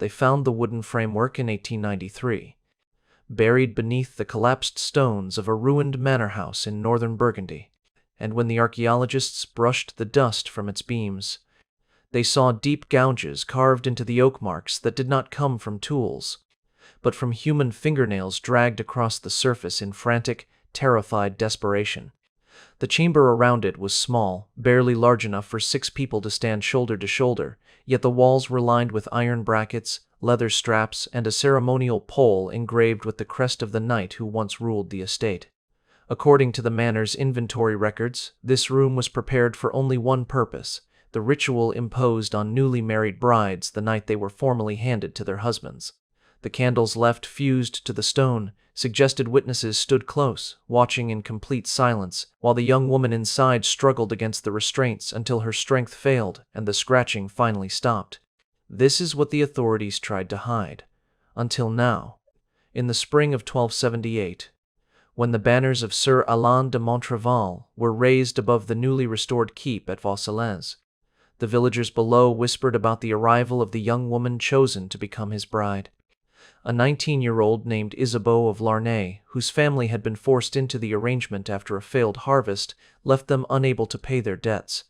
they found the wooden framework in 1893, buried beneath the collapsed stones of a ruined manor house in northern Burgundy, and when the archaeologists brushed the dust from its beams, they saw deep gouges carved into the oak marks that did not come from tools, but from human fingernails dragged across the surface in frantic, terrified desperation. The chamber around it was small, barely large enough for 6 people to stand shoulder to shoulder, yet the walls were lined with iron brackets, leather straps, and a ceremonial pole engraved with the crest of the knight who once ruled the estate. According to the manor's inventory records, this room was prepared for only one purpose: the ritual imposed on newly married brides the night they were formally handed to their husbands. The candles left fused to the stone suggested witnesses stood close, watching in complete silence, while the young woman inside struggled against the restraints until her strength failed and the scratching finally stopped. This is what the authorities tried to hide. Until now. In the spring of 1278, when the banners of Sir Alain de Montreval were raised above the newly restored keep at Vaucelins, the villagers below whispered about the arrival of the young woman chosen to become his bride. A 19-year-old named Isabo of Larne, whose family had been forced into the arrangement after a failed harvest, left them unable to pay their debts.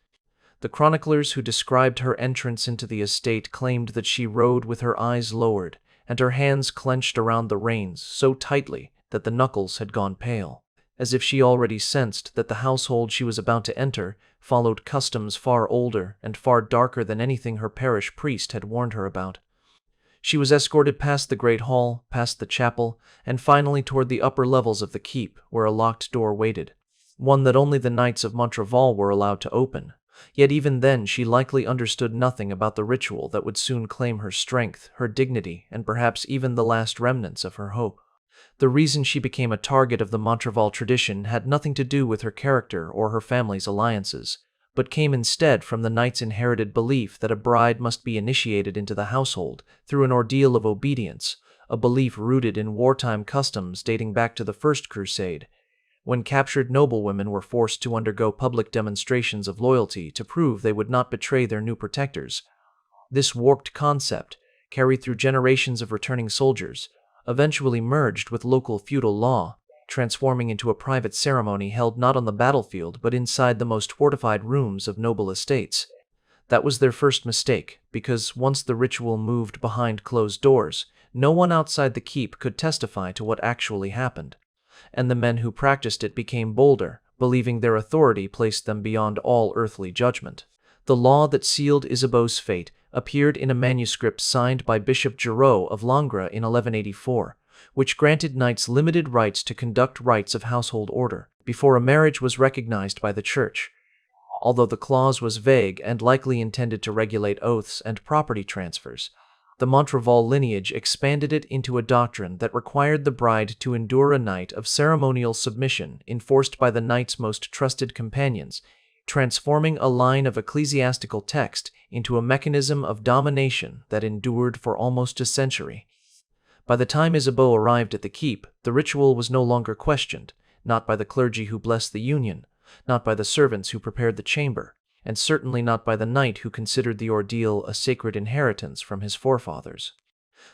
The chroniclers who described her entrance into the estate claimed that she rode with her eyes lowered and her hands clenched around the reins so tightly that the knuckles had gone pale, as if she already sensed that the household she was about to enter followed customs far older and far darker than anything her parish priest had warned her about. She was escorted past the great hall, past the chapel, and finally toward the upper levels of the keep, where a locked door waited, one that only the knights of Montreval were allowed to open. Yet even then she likely understood nothing about the ritual that would soon claim her strength, her dignity, and perhaps even the last remnants of her hope. The reason she became a target of the Montreval tradition had nothing to do with her character or her family's alliances, but came instead from the knight's inherited belief that a bride must be initiated into the household through an ordeal of obedience, a belief rooted in wartime customs dating back to the First Crusade, when captured noblewomen were forced to undergo public demonstrations of loyalty to prove they would not betray their new protectors. This warped concept, carried through generations of returning soldiers, eventually merged with local feudal law, transforming into a private ceremony held not on the battlefield but inside the most fortified rooms of noble estates. That was their first mistake, because once the ritual moved behind closed doors, no one outside the keep could testify to what actually happened, and the men who practiced it became bolder, believing their authority placed them beyond all earthly judgment. The law that sealed Isabeau's fate appeared in a manuscript signed by Bishop Giraud of Langres in 1184, which granted knights limited rights to conduct rites of household order before a marriage was recognized by the church. Although the clause was vague and likely intended to regulate oaths and property transfers, the Montreval lineage expanded it into a doctrine that required the bride to endure a night of ceremonial submission enforced by the knight's most trusted companions, transforming a line of ecclesiastical text into a mechanism of domination that endured for almost a century. By the time Isabo arrived at the keep, the ritual was no longer questioned, not by the clergy who blessed the union, not by the servants who prepared the chamber, and certainly not by the knight who considered the ordeal a sacred inheritance from his forefathers.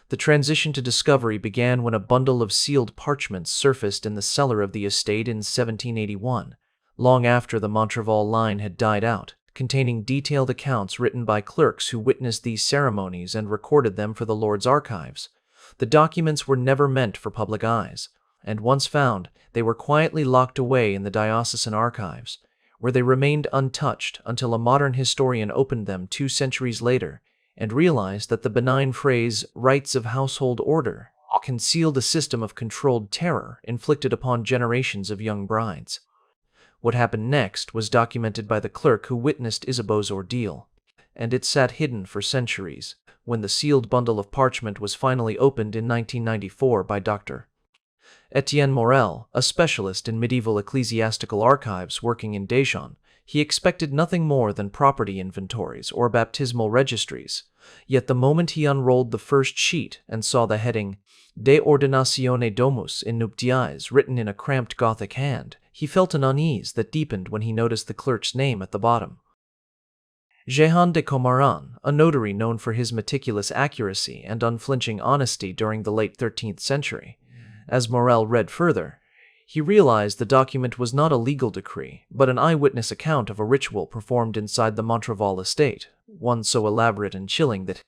The transition to discovery began when a bundle of sealed parchments surfaced in the cellar of the estate in 1781, long after the Montreval line had died out, containing detailed accounts written by clerks who witnessed these ceremonies and recorded them for the Lord's archives. The documents were never meant for public eyes, and once found, they were quietly locked away in the diocesan archives, where they remained untouched until a modern historian opened them 2 centuries later and realized that the benign phrase "rites of household order" concealed a system of controlled terror inflicted upon generations of young brides. What happened next was documented by the clerk who witnessed Isabeau's ordeal, and it sat hidden for centuries. When the sealed bundle of parchment was finally opened in 1994 by Dr. Etienne Morel, a specialist in medieval ecclesiastical archives working in Dijon, he expected nothing more than property inventories or baptismal registries. Yet the moment he unrolled the first sheet and saw the heading De Ordinatione Domus in Nuptiae written in a cramped Gothic hand, he felt an unease that deepened when he noticed the clerk's name at the bottom. Jehan de Comaran, a notary known for his meticulous accuracy and unflinching honesty during the late 13th century. As Morel read further, he realized the document was not a legal decree, but an eyewitness account of a ritual performed inside the Montreval estate, one so elaborate and chilling that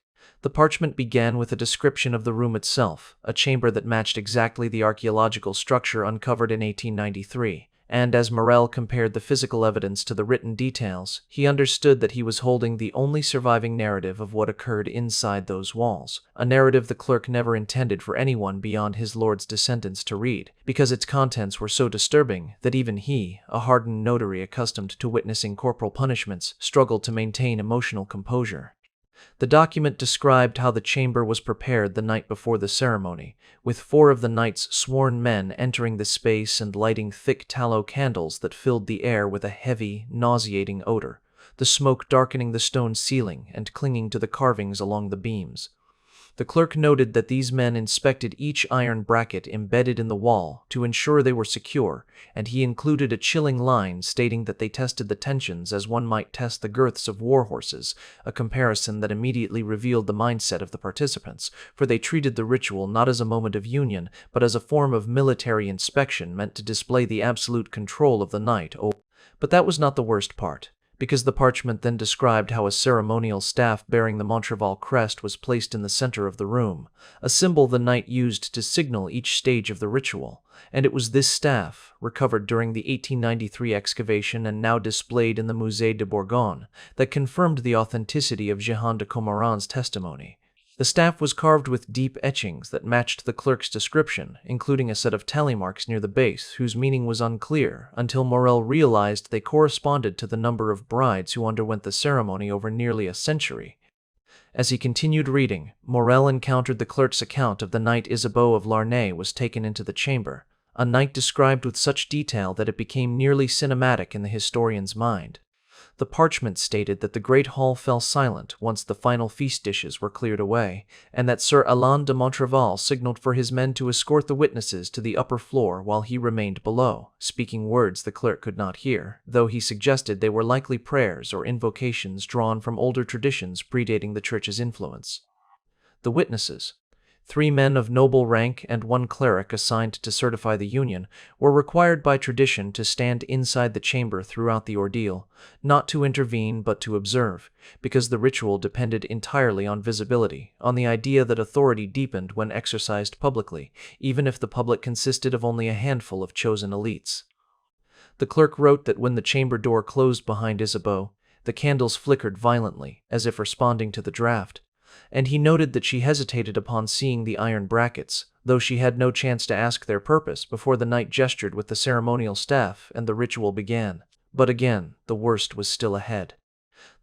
the parchment began with a description of the room itself, a chamber that matched exactly the archaeological structure uncovered in 1893. And as Morel compared the physical evidence to the written details, he understood that he was holding the only surviving narrative of what occurred inside those walls, a narrative the clerk never intended for anyone beyond his lord's descendants to read, because its contents were so disturbing that even he, a hardened notary accustomed to witnessing corporal punishments, struggled to maintain emotional composure. The document described how the chamber was prepared the night before the ceremony, with 4 of the knight's sworn men entering the space and lighting thick tallow candles that filled the air with a heavy, nauseating odor, the smoke darkening the stone ceiling and clinging to the carvings along the beams. The clerk noted that these men inspected each iron bracket embedded in the wall to ensure they were secure, and he included a chilling line stating that they tested the tensions as one might test the girths of war horses, a comparison that immediately revealed the mindset of the participants, for they treated the ritual not as a moment of union, but as a form of military inspection meant to display the absolute control of the knight. But that was not the worst part, because the parchment then described how a ceremonial staff bearing the Montreval crest was placed in the center of the room, a symbol the knight used to signal each stage of the ritual, and it was this staff, recovered during the 1893 excavation and now displayed in the Musée de Bourgogne, that confirmed the authenticity of Jehan de Comaran's testimony. The staff was carved with deep etchings that matched the clerk's description, including a set of tally marks near the base whose meaning was unclear until Morel realized they corresponded to the number of brides who underwent the ceremony over nearly a century. As he continued reading, Morel encountered the clerk's account of the knight Isabo of Larne was taken into the chamber, a night described with such detail that it became nearly cinematic in the historian's mind. The parchment stated that the great hall fell silent once the final feast dishes were cleared away, and that Sir Alain de Montreval signaled for his men to escort the witnesses to the upper floor while he remained below, speaking words the clerk could not hear, though he suggested they were likely prayers or invocations drawn from older traditions predating the church's influence. The witnesses, 3 men of noble rank and 1 cleric assigned to certify the union, were required by tradition to stand inside the chamber throughout the ordeal, not to intervene but to observe, because the ritual depended entirely on visibility, on the idea that authority deepened when exercised publicly, even if the public consisted of only a handful of chosen elites. The clerk wrote that when the chamber door closed behind Isabo, the candles flickered violently, as if responding to the draft, and he noted that she hesitated upon seeing the iron brackets, though she had no chance to ask their purpose before the knight gestured with the ceremonial staff and the ritual began. But again, the worst was still ahead.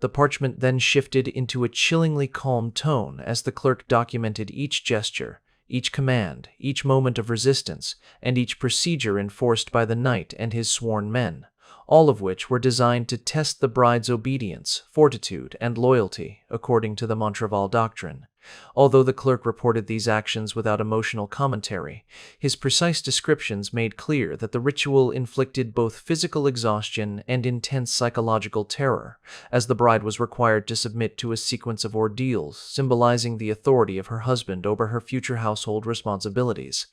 The parchment then shifted into a chillingly calm tone as the clerk documented each gesture, each command, each moment of resistance, and each procedure enforced by the knight and his sworn men, all of which were designed to test the bride's obedience, fortitude, and loyalty, according to the Montreval doctrine. Although the clerk reported these actions without emotional commentary, his precise descriptions made clear that the ritual inflicted both physical exhaustion and intense psychological terror, as the bride was required to submit to a sequence of ordeals symbolizing the authority of her husband over her future household responsibilities.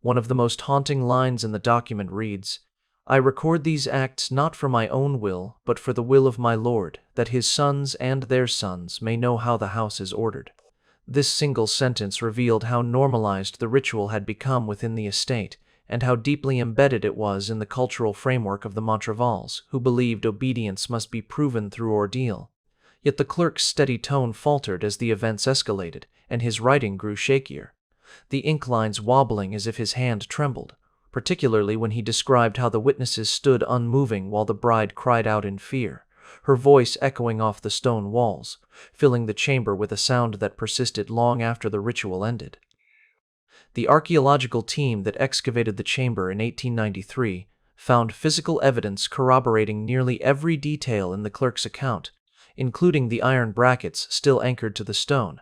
One of the most haunting lines in the document reads, "I record these acts not for my own will, but for the will of my Lord, that his sons and their sons may know how the house is ordered." This single sentence revealed how normalized the ritual had become within the estate, and how deeply embedded it was in the cultural framework of the Montrevals, who believed obedience must be proven through ordeal. Yet the clerk's steady tone faltered as the events escalated, and his writing grew shakier, the ink lines wobbling as if his hand trembled, particularly when he described how the witnesses stood unmoving while the bride cried out in fear, her voice echoing off the stone walls, filling the chamber with a sound that persisted long after the ritual ended. The archaeological team that excavated the chamber in 1893 found physical evidence corroborating nearly every detail in the clerk's account, including the iron brackets still anchored to the stone,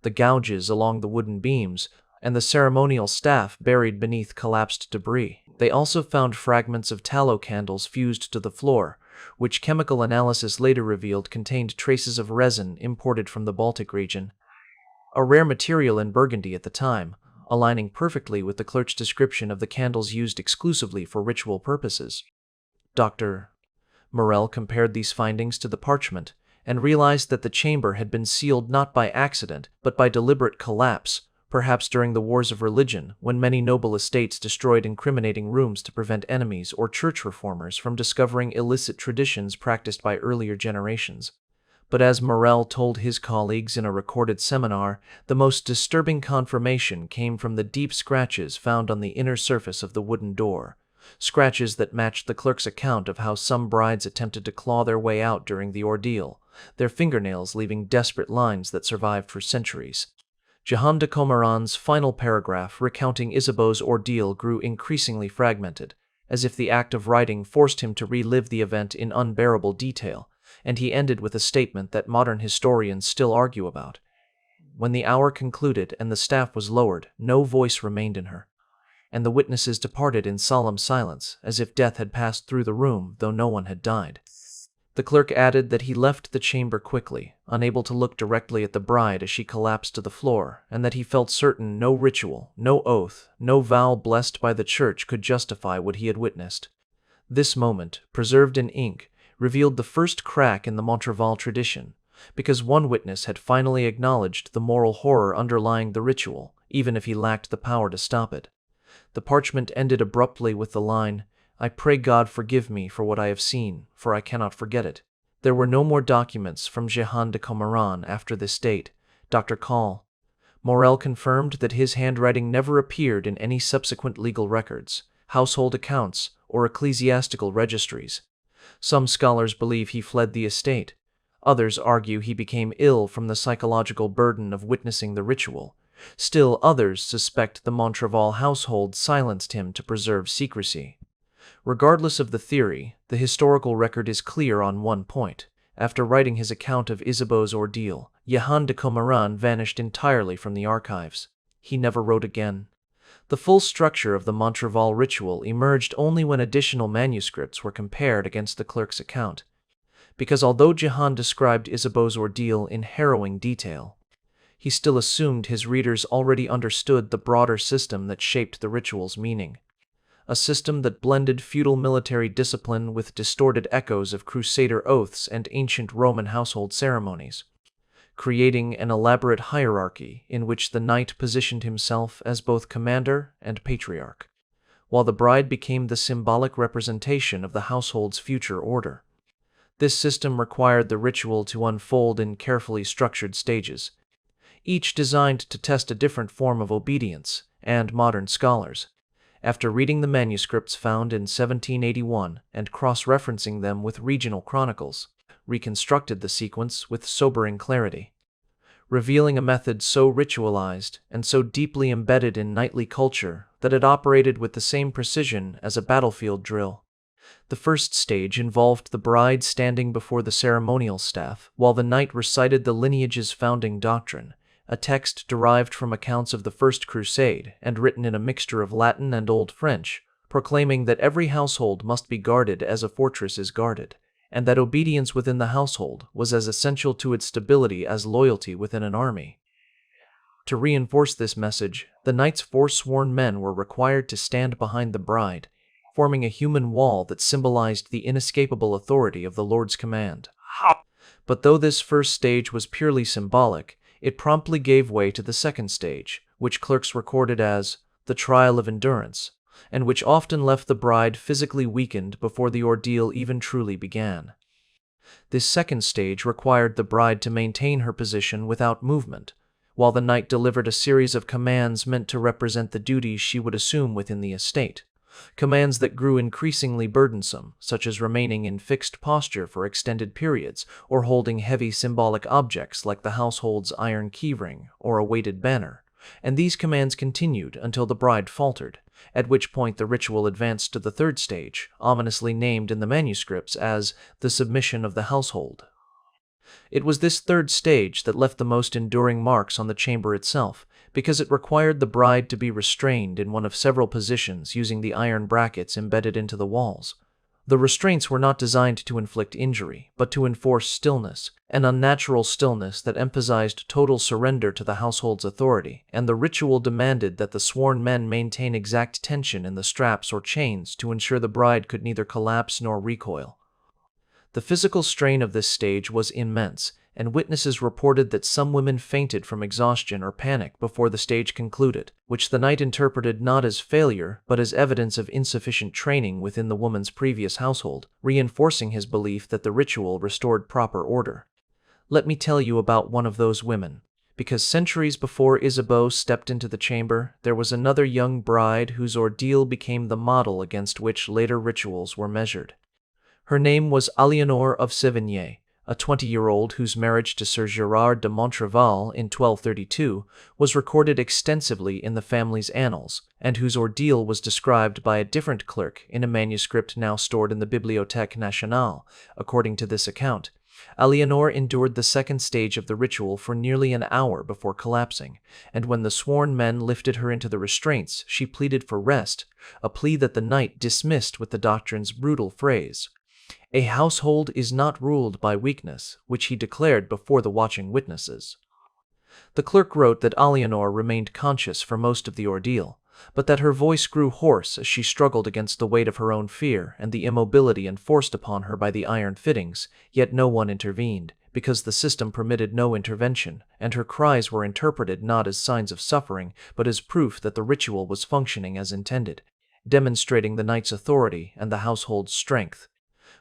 the gouges along the wooden beams, and the ceremonial staff buried beneath collapsed debris. They also found fragments of tallow candles fused to the floor, which chemical analysis later revealed contained traces of resin imported from the Baltic region, a rare material in Burgundy at the time, aligning perfectly with the clerk's description of the candles used exclusively for ritual purposes. Dr. Morel compared these findings to the parchment and realized that the chamber had been sealed not by accident but by deliberate collapse, perhaps during the wars of religion, when many noble estates destroyed incriminating rooms to prevent enemies or church reformers from discovering illicit traditions practiced by earlier generations. But as Morel told his colleagues in a recorded seminar, the most disturbing confirmation came from the deep scratches found on the inner surface of the wooden door, scratches that matched the clerk's account of how some brides attempted to claw their way out during the ordeal, their fingernails leaving desperate lines that survived for centuries. Jehan de Comeran's final paragraph recounting Isabeau's ordeal grew increasingly fragmented, as if the act of writing forced him to relive the event in unbearable detail, and he ended with a statement that modern historians still argue about. When the hour concluded and the staff was lowered, no voice remained in her, and the witnesses departed in solemn silence, as if death had passed through the room, though no one had died. The clerk added that he left the chamber quickly, unable to look directly at the bride as she collapsed to the floor, and that he felt certain no ritual, no oath, no vow blessed by the church could justify what he had witnessed. This moment, preserved in ink, revealed the first crack in the Montreval tradition, because one witness had finally acknowledged the moral horror underlying the ritual, even if he lacked the power to stop it. The parchment ended abruptly with the line, "I pray God forgive me for what I have seen, for I cannot forget it." There were no more documents from Jehan de Comeran after this date. Dr. Call. Morel confirmed that his handwriting never appeared in any subsequent legal records, household accounts, or ecclesiastical registries. Some scholars believe he fled the estate. Others argue he became ill from the psychological burden of witnessing the ritual. Still others suspect the Montreval household silenced him to preserve secrecy. Regardless of the theory, the historical record is clear on one point. After writing his account of Isabeau's ordeal, Jehan de Comeran vanished entirely from the archives. He never wrote again. The full structure of the Montreval ritual emerged only when additional manuscripts were compared against the clerk's account. Because although Jehan described Isabeau's ordeal in harrowing detail, he still assumed his readers already understood the broader system that shaped the ritual's meaning. A system that blended feudal military discipline with distorted echoes of crusader oaths and ancient Roman household ceremonies, creating an elaborate hierarchy in which the knight positioned himself as both commander and patriarch, while the bride became the symbolic representation of the household's future order. This system required the ritual to unfold in carefully structured stages, each designed to test a different form of obedience, and modern scholars, after reading the manuscripts found in 1781 and cross-referencing them with regional chronicles, reconstructed the sequence with sobering clarity, revealing a method so ritualized and so deeply embedded in knightly culture that it operated with the same precision as a battlefield drill. The first stage involved the bride standing before the ceremonial staff while the knight recited the lineage's founding doctrine, a text derived from accounts of the First Crusade and written in a mixture of Latin and Old French, proclaiming that every household must be guarded as a fortress is guarded, and that obedience within the household was as essential to its stability as loyalty within an army. To reinforce this message, the knight's forsworn men were required to stand behind the bride, forming a human wall that symbolized the inescapable authority of the Lord's command. But though this first stage was purely symbolic, it promptly gave way to the second stage, which clerks recorded as the trial of endurance, and which often left the bride physically weakened before the ordeal even truly began. This second stage required the bride to maintain her position without movement, while the knight delivered a series of commands meant to represent the duties she would assume within the estate. Commands that grew increasingly burdensome, such as remaining in fixed posture for extended periods or holding heavy symbolic objects like the household's iron keyring or a weighted banner, and these commands continued until the bride faltered, at which point the ritual advanced to the third stage, ominously named in the manuscripts as the submission of the household. It was this third stage that left the most enduring marks on the chamber itself, because it required the bride to be restrained in one of several positions using the iron brackets embedded into the walls. The restraints were not designed to inflict injury, but to enforce stillness, an unnatural stillness that emphasized total surrender to the household's authority, and the ritual demanded that the sworn men maintain exact tension in the straps or chains to ensure the bride could neither collapse nor recoil. The physical strain of this stage was immense, and witnesses reported that some women fainted from exhaustion or panic before the stage concluded, which the knight interpreted not as failure but as evidence of insufficient training within the woman's previous household, reinforcing his belief that the ritual restored proper order. Let me tell you about one of those women. Because centuries before Isabo stepped into the chamber, there was another young bride whose ordeal became the model against which later rituals were measured. Her name was Aliénor of Sévigné, a 20-year-old whose marriage to Sir Gerard de Montreval in 1232 was recorded extensively in the family's annals, and whose ordeal was described by a different clerk in a manuscript now stored in the Bibliothèque Nationale. According to this account, Aliénor endured the second stage of the ritual for nearly an hour before collapsing, and when the sworn men lifted her into the restraints, she pleaded for rest, a plea that the knight dismissed with the doctrine's brutal phrase, "A household is not ruled by weakness," which he declared before the watching witnesses. The clerk wrote that Aliénor remained conscious for most of the ordeal, but that her voice grew hoarse as she struggled against the weight of her own fear and the immobility enforced upon her by the iron fittings, yet no one intervened, because the system permitted no intervention, and her cries were interpreted not as signs of suffering, but as proof that the ritual was functioning as intended, demonstrating the knight's authority and the household's strength.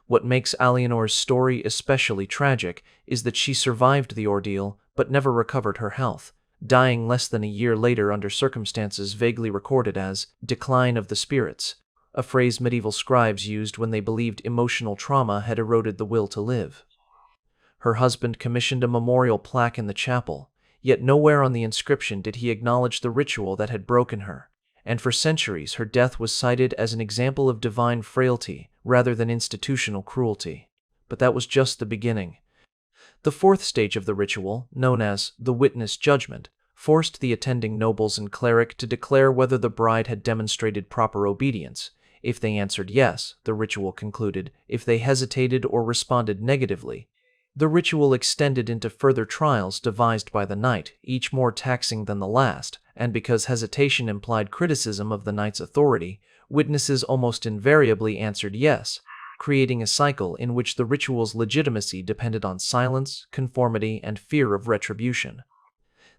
What makes Aliénor's story especially tragic is that she survived the ordeal but never recovered her health, dying less than a year later under circumstances vaguely recorded as decline of the spirits, a phrase medieval scribes used when they believed emotional trauma had eroded the will to live. Her husband commissioned a memorial plaque in the chapel, yet nowhere on the inscription did he acknowledge the ritual that had broken her, and for centuries her death was cited as an example of divine frailty rather than institutional cruelty. But that was just the beginning. The fourth stage of the ritual, known as the witness judgment, forced the attending nobles and cleric to declare whether the bride had demonstrated proper obedience. If they answered yes, the ritual concluded. If they hesitated or responded negatively, the ritual extended into further trials devised by the knight, each more taxing than the last, and because hesitation implied criticism of the knight's authority, witnesses almost invariably answered yes, creating a cycle in which the ritual's legitimacy depended on silence, conformity, and fear of retribution.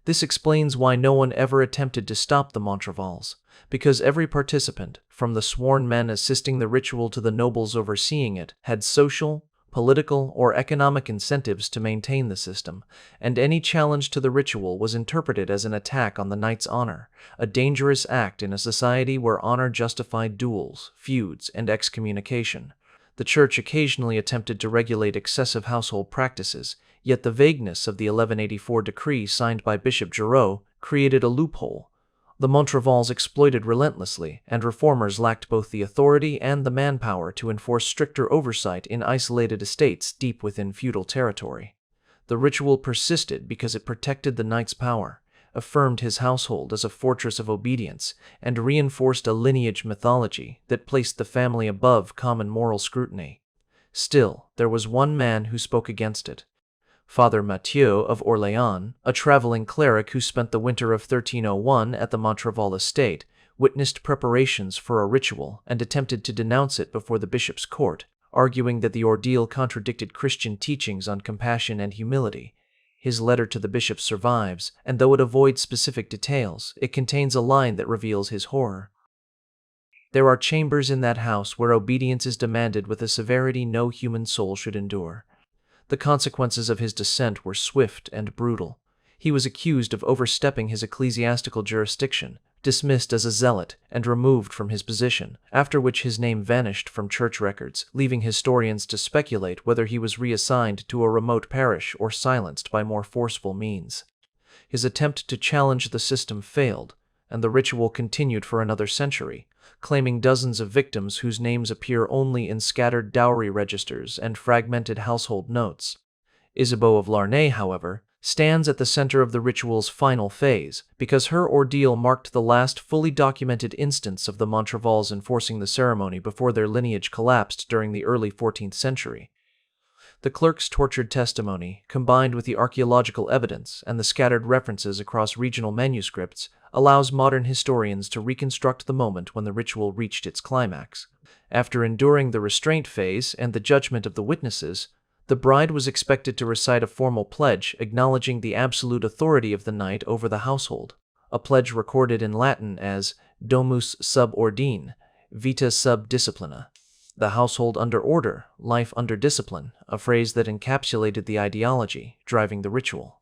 This explains why no one ever attempted to stop the Montrevals, because every participant, from the sworn men assisting the ritual to the nobles overseeing it, had social, political, or economic incentives to maintain the system, and any challenge to the ritual was interpreted as an attack on the knight's honor, a dangerous act in a society where honor justified duels, feuds, and excommunication. The Church occasionally attempted to regulate excessive household practices, yet the vagueness of the 1184 decree signed by Bishop Giraud created a loophole. The Montrevals exploited relentlessly, and reformers lacked both the authority and the manpower to enforce stricter oversight in isolated estates deep within feudal territory. The ritual persisted because it protected the knight's power, affirmed his household as a fortress of obedience, and reinforced a lineage mythology that placed the family above common moral scrutiny. Still, there was one man who spoke against it. Father Mathieu of Orléans, a traveling cleric who spent the winter of 1301 at the Montreval estate, witnessed preparations for a ritual and attempted to denounce it before the bishop's court, arguing that the ordeal contradicted Christian teachings on compassion and humility. His letter to the bishop survives, and though it avoids specific details, it contains a line that reveals his horror. "There are chambers in that house where obedience is demanded with a severity no human soul should endure." The consequences of his dissent were swift and brutal. He was accused of overstepping his ecclesiastical jurisdiction, dismissed as a zealot, and removed from his position, after which his name vanished from church records, leaving historians to speculate whether he was reassigned to a remote parish or silenced by more forceful means. His attempt to challenge the system failed, and the ritual continued for another century, claiming dozens of victims whose names appear only in scattered dowry registers and fragmented household notes. Isabo of Larne, however, stands at the center of the ritual's final phase, because her ordeal marked the last fully documented instance of the Montrevals enforcing the ceremony before their lineage collapsed during the early 14th century. The clerk's tortured testimony, combined with the archaeological evidence and the scattered references across regional manuscripts, allows modern historians to reconstruct the moment when the ritual reached its climax. After enduring the restraint phase and the judgment of the witnesses, the bride was expected to recite a formal pledge acknowledging the absolute authority of the knight over the household, a pledge recorded in Latin as domus sub ordine, vita sub disciplina. The household under order, life under discipline, a phrase that encapsulated the ideology driving the ritual.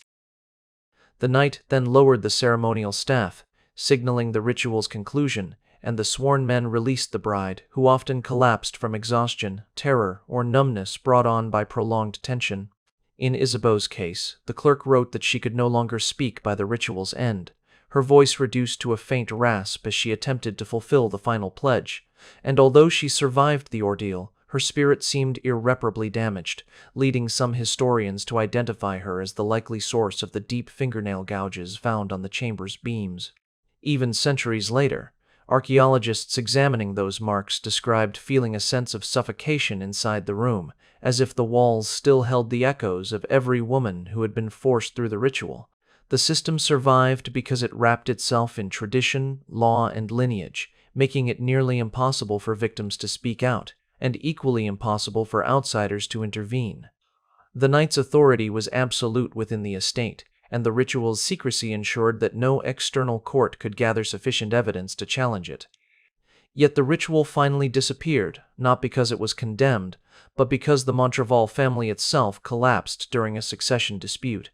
The knight then lowered the ceremonial staff, signaling the ritual's conclusion, and the sworn men released the bride, who often collapsed from exhaustion, terror, or numbness brought on by prolonged tension. In Isabo's case, the clerk wrote that she could no longer speak by the ritual's end, her voice reduced to a faint rasp as she attempted to fulfill the final pledge, and although she survived the ordeal, her spirit seemed irreparably damaged, leading some historians to identify her as the likely source of the deep fingernail gouges found on the chamber's beams. Even centuries later, archaeologists examining those marks described feeling a sense of suffocation inside the room, as if the walls still held the echoes of every woman who had been forced through the ritual. The system survived because it wrapped itself in tradition, law, and lineage, making it nearly impossible for victims to speak out, and equally impossible for outsiders to intervene. The knight's authority was absolute within the estate, and the ritual's secrecy ensured that no external court could gather sufficient evidence to challenge it. Yet the ritual finally disappeared, not because it was condemned, but because the Montreval family itself collapsed during a succession dispute.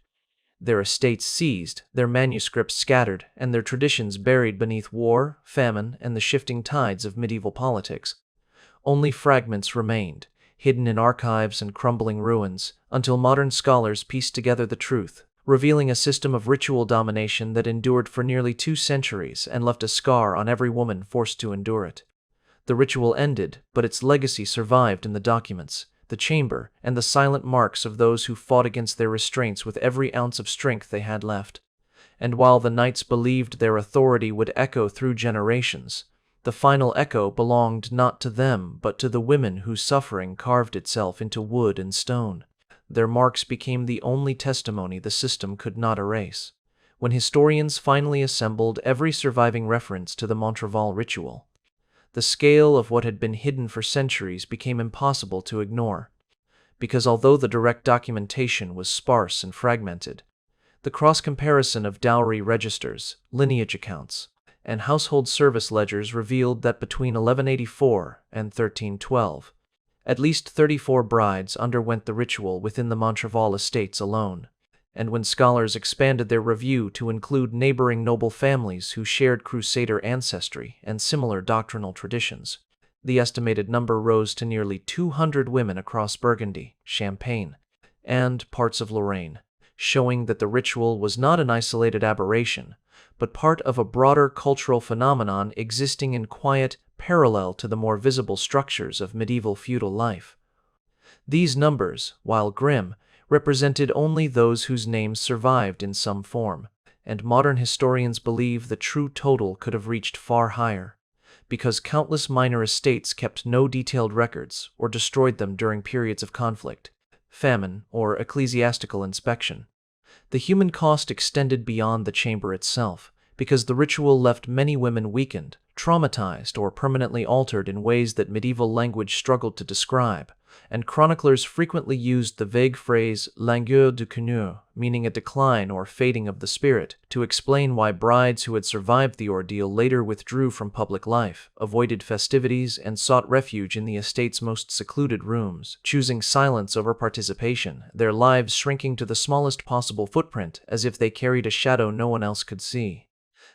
Their estates seized, their manuscripts scattered, and their traditions buried beneath war, famine, and the shifting tides of medieval politics. Only fragments remained, hidden in archives and crumbling ruins, until modern scholars pieced together the truth, revealing a system of ritual domination that endured for nearly 2 centuries and left a scar on every woman forced to endure it. The ritual ended, but its legacy survived in the documents, the chamber, and the silent marks of those who fought against their restraints with every ounce of strength they had left. And while the knights believed their authority would echo through generations, the final echo belonged not to them but to the women whose suffering carved itself into wood and stone. Their marks became the only testimony the system could not erase. When historians finally assembled every surviving reference to the Montreval ritual, the scale of what had been hidden for centuries became impossible to ignore, because although the direct documentation was sparse and fragmented, the cross-comparison of dowry registers, lineage accounts, and household service ledgers revealed that between 1184 and 1312, at least 34 brides underwent the ritual within the Montreval estates alone. And when scholars expanded their review to include neighboring noble families who shared Crusader ancestry and similar doctrinal traditions, the estimated number rose to nearly 200 women across Burgundy, Champagne, and parts of Lorraine, showing that the ritual was not an isolated aberration, but part of a broader cultural phenomenon existing in quiet parallel to the more visible structures of medieval feudal life. These numbers, while grim, represented only those whose names survived in some form, and modern historians believe the true total could have reached far higher, because countless minor estates kept no detailed records or destroyed them during periods of conflict, famine, or ecclesiastical inspection. The human cost extended beyond the chamber itself, because the ritual left many women weakened, traumatized, or permanently altered in ways that medieval language struggled to describe, and chroniclers frequently used the vague phrase langueur du cœur, meaning a decline or fading of the spirit, to explain why brides who had survived the ordeal later withdrew from public life, avoided festivities, and sought refuge in the estate's most secluded rooms, choosing silence over participation, their lives shrinking to the smallest possible footprint as if they carried a shadow no one else could see.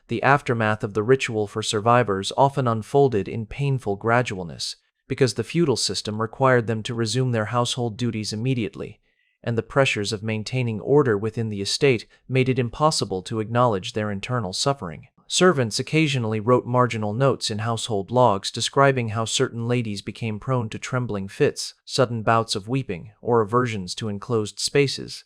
The aftermath of the ritual for survivors often unfolded in painful gradualness, because the feudal system required them to resume their household duties immediately, and the pressures of maintaining order within the estate made it impossible to acknowledge their internal suffering. Servants occasionally wrote marginal notes in household logs describing how certain ladies became prone to trembling fits, sudden bouts of weeping, or aversions to enclosed spaces,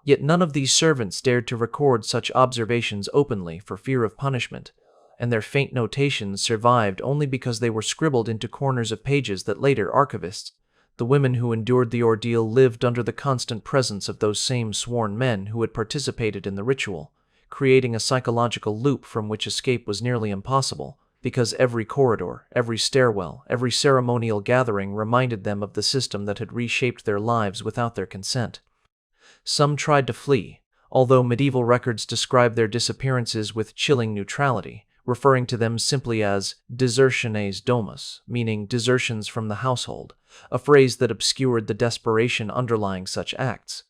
Yet none of these servants dared to record such observations openly for fear of punishment, and their faint notations survived only because they were scribbled into corners of pages that later archivists, the women who endured the ordeal, lived under the constant presence of those same sworn men who had participated in the ritual, creating a psychological loop from which escape was nearly impossible, because every corridor, every stairwell, every ceremonial gathering reminded them of the system that had reshaped their lives without their consent. Some tried to flee, although medieval records describe their disappearances with chilling neutrality, referring to them simply as desertiones domus, meaning desertions from the household, a phrase that obscured the desperation underlying such acts.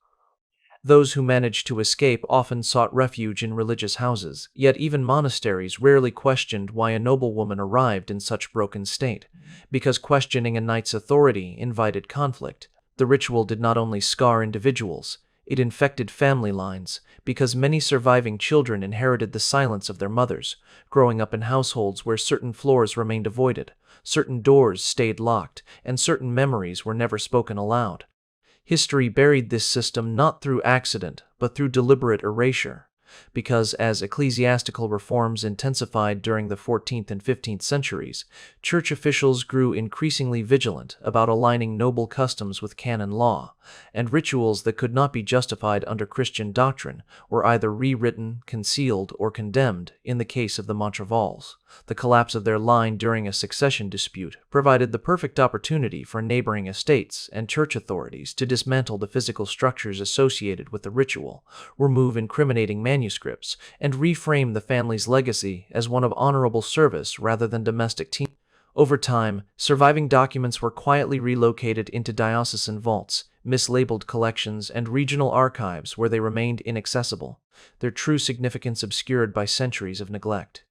Those who managed to escape often sought refuge in religious houses, yet even monasteries rarely questioned why a noblewoman arrived in such broken state, because questioning a knight's authority invited conflict. The ritual did not only scar individuals, it infected family lines, because many surviving children inherited the silence of their mothers, growing up in households where certain floors remained avoided, certain doors stayed locked, and certain memories were never spoken aloud. History buried this system not through accident, but through deliberate erasure, because as ecclesiastical reforms intensified during the 14th and 15th centuries, church officials grew increasingly vigilant about aligning noble customs with canon law, and rituals that could not be justified under Christian doctrine were either rewritten, concealed, or condemned. In the case of the Montrevals, the collapse of their line during a succession dispute provided the perfect opportunity for neighboring estates and church authorities to dismantle the physical structures associated with the ritual, remove incriminating manuscripts, and reframe the family's legacy as one of honorable service rather than domestic tyranny. Over time, surviving documents were quietly relocated into diocesan vaults, mislabeled collections, and regional archives where they remained inaccessible, their true significance obscured by centuries of neglect.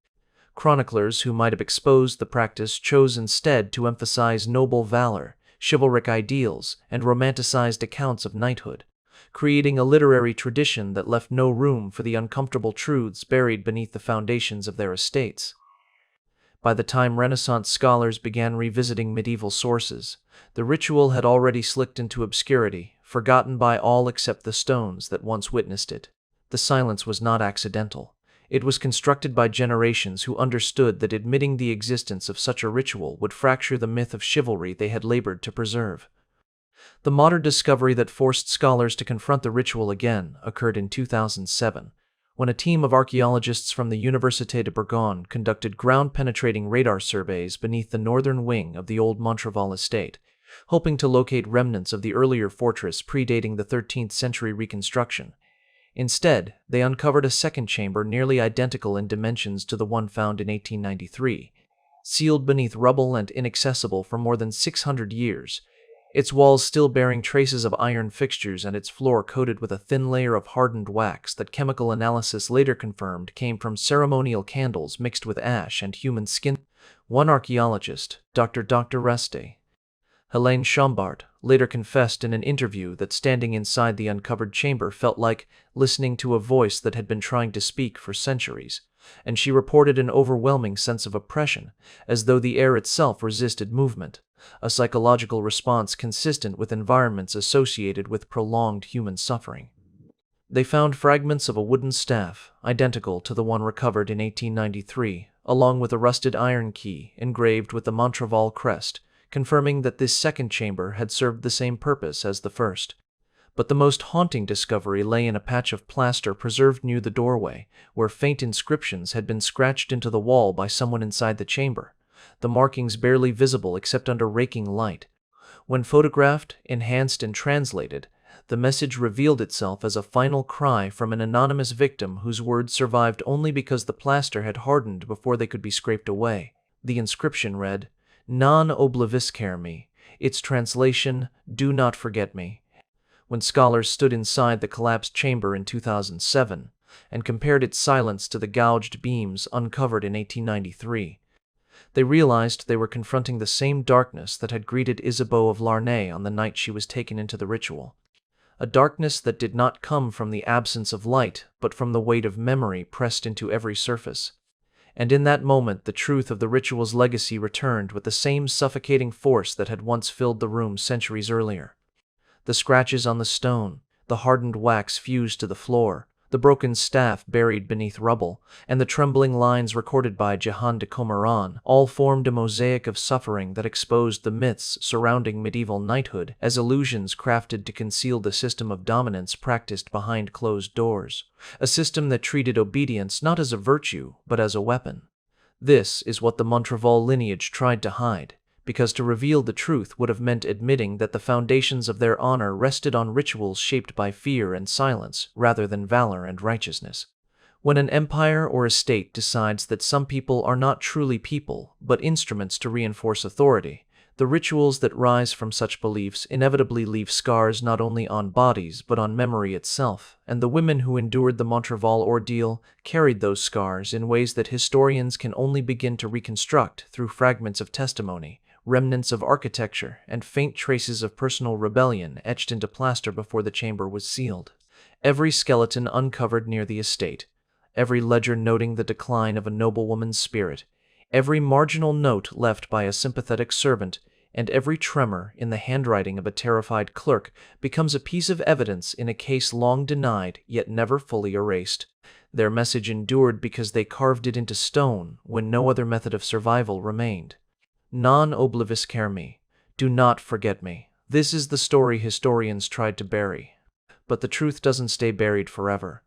Chroniclers who might have exposed the practice chose instead to emphasize noble valor, chivalric ideals, and romanticized accounts of knighthood, creating a literary tradition that left no room for the uncomfortable truths buried beneath the foundations of their estates. By the time Renaissance scholars began revisiting medieval sources, the ritual had already slipped into obscurity, forgotten by all except the stones that once witnessed it. The silence was not accidental. It was constructed by generations who understood that admitting the existence of such a ritual would fracture the myth of chivalry they had labored to preserve. The modern discovery that forced scholars to confront the ritual again occurred in 2007, when a team of archaeologists from the Université de Bourgogne conducted ground-penetrating radar surveys beneath the northern wing of the old Montreval estate, hoping to locate remnants of the earlier fortress predating the 13th century reconstruction. Instead, they uncovered a second chamber nearly identical in dimensions to the one found in 1893, sealed beneath rubble and inaccessible for more than 600 years, its walls still bearing traces of iron fixtures and its floor coated with a thin layer of hardened wax that chemical analysis later confirmed came from ceremonial candles mixed with ash and human skin. One archaeologist, Dr. Reste, Helene Chambart, later confessed in an interview that standing inside the uncovered chamber felt like listening to a voice that had been trying to speak for centuries, and she reported an overwhelming sense of oppression, as though the air itself resisted movement, a psychological response consistent with environments associated with prolonged human suffering. They found fragments of a wooden staff, identical to the one recovered in 1893, along with a rusted iron key engraved with the Montreval crest, confirming that this second chamber had served the same purpose as the first. But the most haunting discovery lay in a patch of plaster preserved near the doorway, where faint inscriptions had been scratched into the wall by someone inside the chamber, the markings barely visible except under raking light. When photographed, enhanced, and translated, the message revealed itself as a final cry from an anonymous victim whose words survived only because the plaster had hardened before they could be scraped away. The inscription read, "Non obliviscere me," its translation, "Do not forget me." When scholars stood inside the collapsed chamber in 2007 and compared its silence to the gouged beams uncovered in 1893, they realized they were confronting the same darkness that had greeted Isabo of Larne on the night she was taken into the ritual. A darkness that did not come from the absence of light, but from the weight of memory pressed into every surface. And in that moment, the truth of the ritual's legacy returned with the same suffocating force that had once filled the room centuries earlier. The scratches on the stone, the hardened wax fused to the floor, the broken staff buried beneath rubble, and the trembling lines recorded by Jehan de Comeran all formed a mosaic of suffering that exposed the myths surrounding medieval knighthood as illusions crafted to conceal the system of dominance practiced behind closed doors, a system that treated obedience not as a virtue but as a weapon. This is what the Montreval lineage tried to hide, because to reveal the truth would have meant admitting that the foundations of their honor rested on rituals shaped by fear and silence rather than valor and righteousness. When an empire or a state decides that some people are not truly people but instruments to reinforce authority, the rituals that rise from such beliefs inevitably leave scars not only on bodies but on memory itself, and the women who endured the Montreval ordeal carried those scars in ways that historians can only begin to reconstruct through fragments of testimony, remnants of architecture, and faint traces of personal rebellion etched into plaster before the chamber was sealed. Every skeleton uncovered near the estate, every ledger noting the decline of a noblewoman's spirit, every marginal note left by a sympathetic servant, and every tremor in the handwriting of a terrified clerk becomes a piece of evidence in a case long denied yet never fully erased. Their message endured because they carved it into stone when no other method of survival remained. Non obliviscere me. Do not forget me. This is the story historians tried to bury. But the truth doesn't stay buried forever.